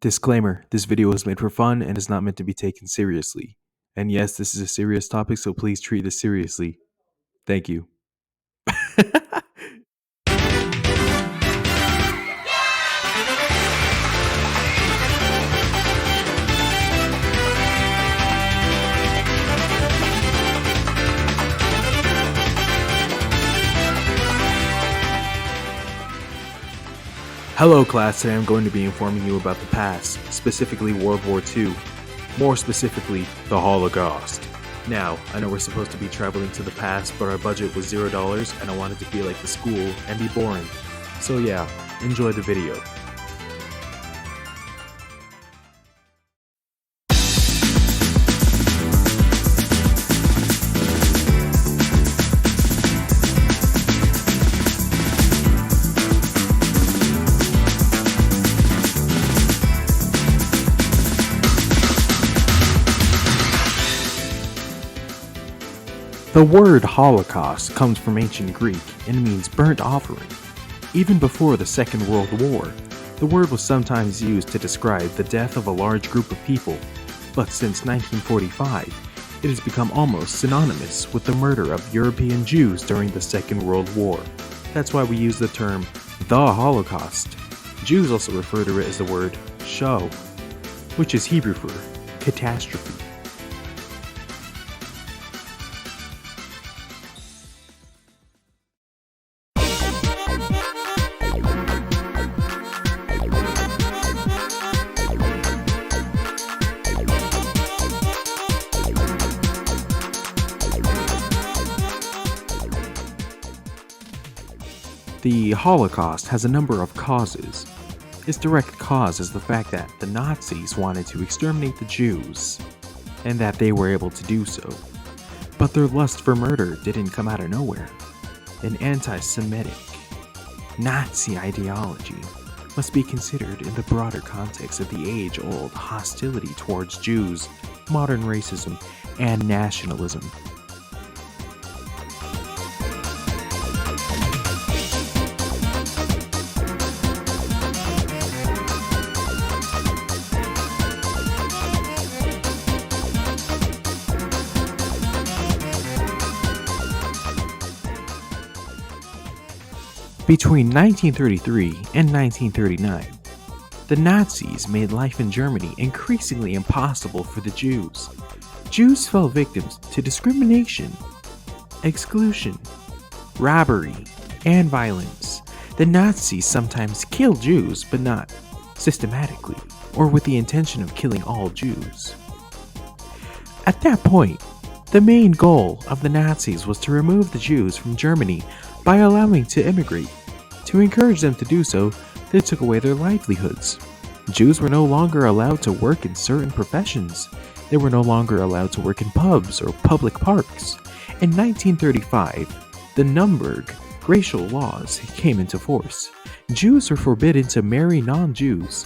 Disclaimer, this video is made for fun and is not meant to be taken seriously. And yes, this is a serious topic, so please treat this seriously. Thank you. Hello class, today I'm going to be informing you about the past, specifically World War II. More specifically, the Holocaust. Now, I know we're supposed to be traveling to the past, but our budget was $0 and I wanted to be like the school and be boring. So yeah, enjoy the video. The word Holocaust comes from ancient Greek and means burnt offering. Even before the Second World War, the word was sometimes used to describe the death of a large group of people, but since 1945, it has become almost synonymous with the murder of European Jews during the Second World War. That's why we use the term the Holocaust. Jews also refer to it as the word show, which is Hebrew for catastrophe. The Holocaust has a number of causes. Its direct cause is the fact that the Nazis wanted to exterminate the Jews, and that they were able to do so. But their lust for murder didn't come out of nowhere. An anti-Semitic Nazi ideology must be considered in the broader context of the age-old hostility towards Jews, modern racism, and nationalism. Between 1933 and 1939, the Nazis made life in Germany increasingly impossible for the Jews. Jews fell victims to discrimination, exclusion, robbery, and violence. The Nazis sometimes killed Jews, but not systematically or with the intention of killing all Jews. At that point, the main goal of the Nazis was to remove the Jews from Germany by allowing to immigrate. To encourage them to do so, they took away their livelihoods. Jews were no longer allowed to work in certain professions. They were no longer allowed to work in pubs or public parks. In 1935, the Nuremberg racial laws came into force. Jews were forbidden to marry non-Jews.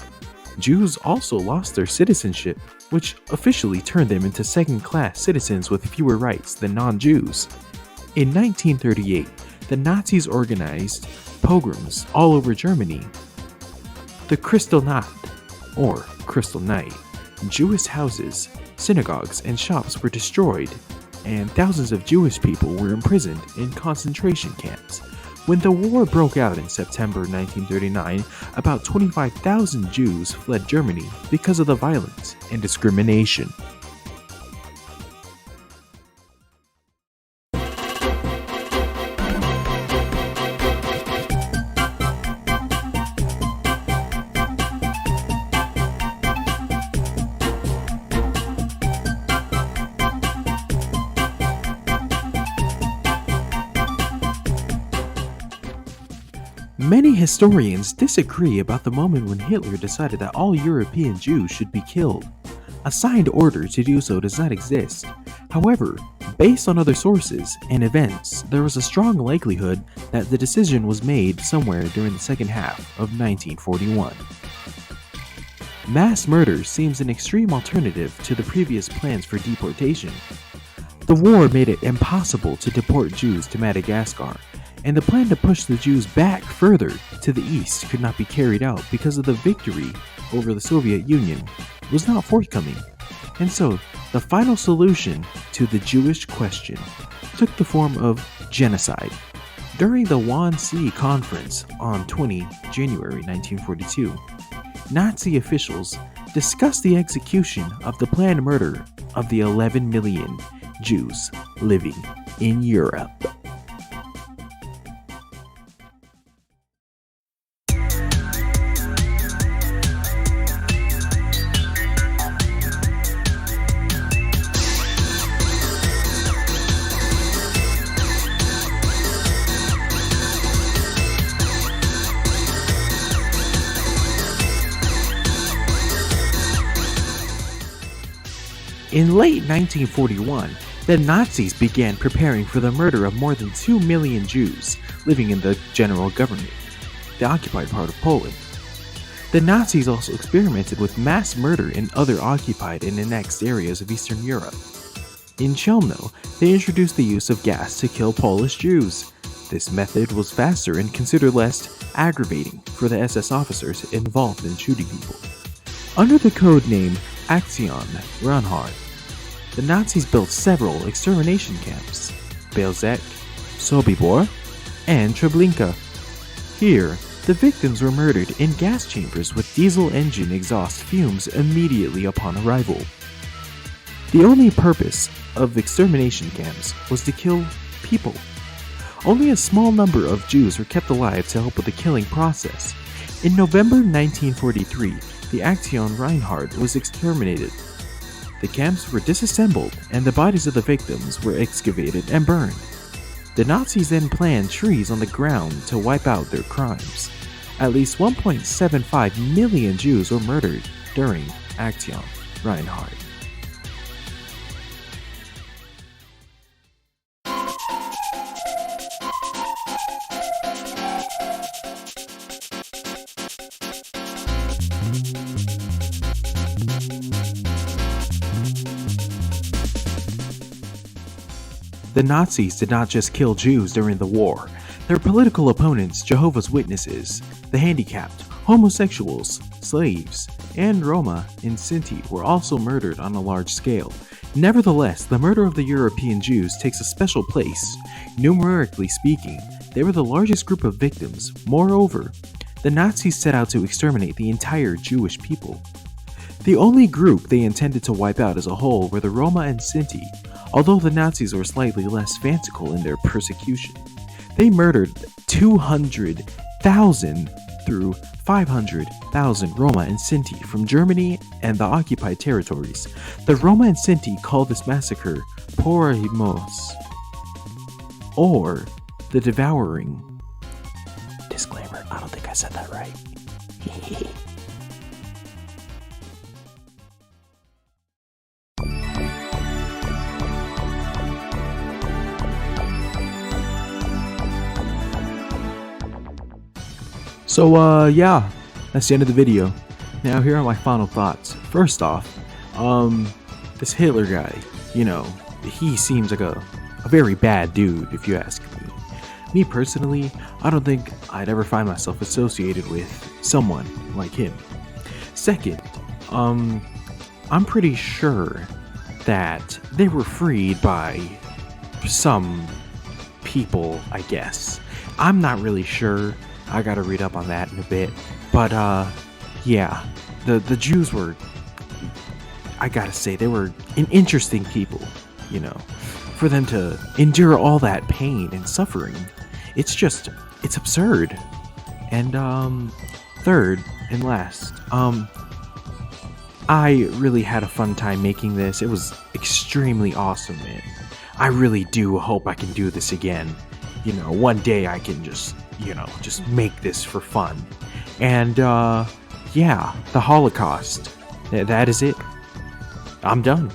Jews also lost their citizenship, which officially turned them into second-class citizens with fewer rights than non-Jews. In 1938, the Nazis organized pogroms all over Germany. The Kristallnacht, or Crystal Night, Jewish houses, synagogues, and shops were destroyed, and thousands of Jewish people were imprisoned in concentration camps. When the war broke out in September 1939, about 25,000 Jews fled Germany because of the violence and discrimination. Many historians disagree about the moment when Hitler decided that all European Jews should be killed. A signed order to do so does not exist. However, based on other sources and events, there was a strong likelihood that the decision was made somewhere during the second half of 1941. Mass murder seems an extreme alternative to the previous plans for deportation. The war made it impossible to deport Jews to Madagascar, and the plan to push the Jews back further to the east could not be carried out because of the victory over the Soviet Union was not forthcoming, and so the final solution to the Jewish question took the form of genocide. During the Wannsee Conference on 20 January 1942, Nazi officials discussed the execution of the planned murder of the 11 million Jews living in Europe. In late 1941, the Nazis began preparing for the murder of more than 2 million Jews living in the general government, the occupied part of Poland. The Nazis also experimented with mass murder in other occupied and annexed areas of Eastern Europe. In Chelmno, they introduced the use of gas to kill Polish Jews. This method was faster and considered less aggravating for the SS officers involved in shooting people. Under the code name Aktion Reinhardt, the Nazis built several extermination camps: Belzec, Sobibor, and Treblinka. Here, the victims were murdered in gas chambers with diesel engine exhaust fumes immediately upon arrival. The only purpose of extermination camps was to kill people. Only a small number of Jews were kept alive to help with the killing process. In November 1943, the Aktion Reinhardt was exterminated. The camps were disassembled and the bodies of the victims were excavated and burned. The Nazis then planned trees on the ground to wipe out their crimes. At least 1.75 million Jews were murdered during Aktion Reinhardt. The Nazis did not just kill Jews during the war. Their political opponents, Jehovah's Witnesses, the handicapped, homosexuals, slaves, and Roma and Sinti were also murdered on a large scale. Nevertheless, the murder of the European Jews takes a special place. Numerically speaking, they were the largest group of victims. Moreover, the Nazis set out to exterminate the entire Jewish people. The only group they intended to wipe out as a whole were the Roma and Sinti. Although the Nazis were slightly less fanciful in their persecution, they murdered 200,000 through 500,000 Roma and Sinti from Germany and the occupied territories. The Roma and Sinti called this massacre Porahimos, or the Devouring. Disclaimer, I don't think I said that right. So, yeah, that's the end of the video. Now, here are my final thoughts. First off, this Hitler guy, he seems like a very bad dude, if you ask me. Me personally, I don't think I'd ever find myself associated with someone like him. Second, I'm pretty sure that they were freed by some people, I guess. I'm not really sure. I gotta read up on that in a bit. But, yeah, the Jews were, I gotta say, they were an interesting people, For them to endure all that pain and suffering, it's absurd. And, third and last, I really had a fun time making this. It was extremely awesome, and I really do hope I can do this again. One day I can just make this for fun. And, yeah, the Holocaust. That is it. I'm done.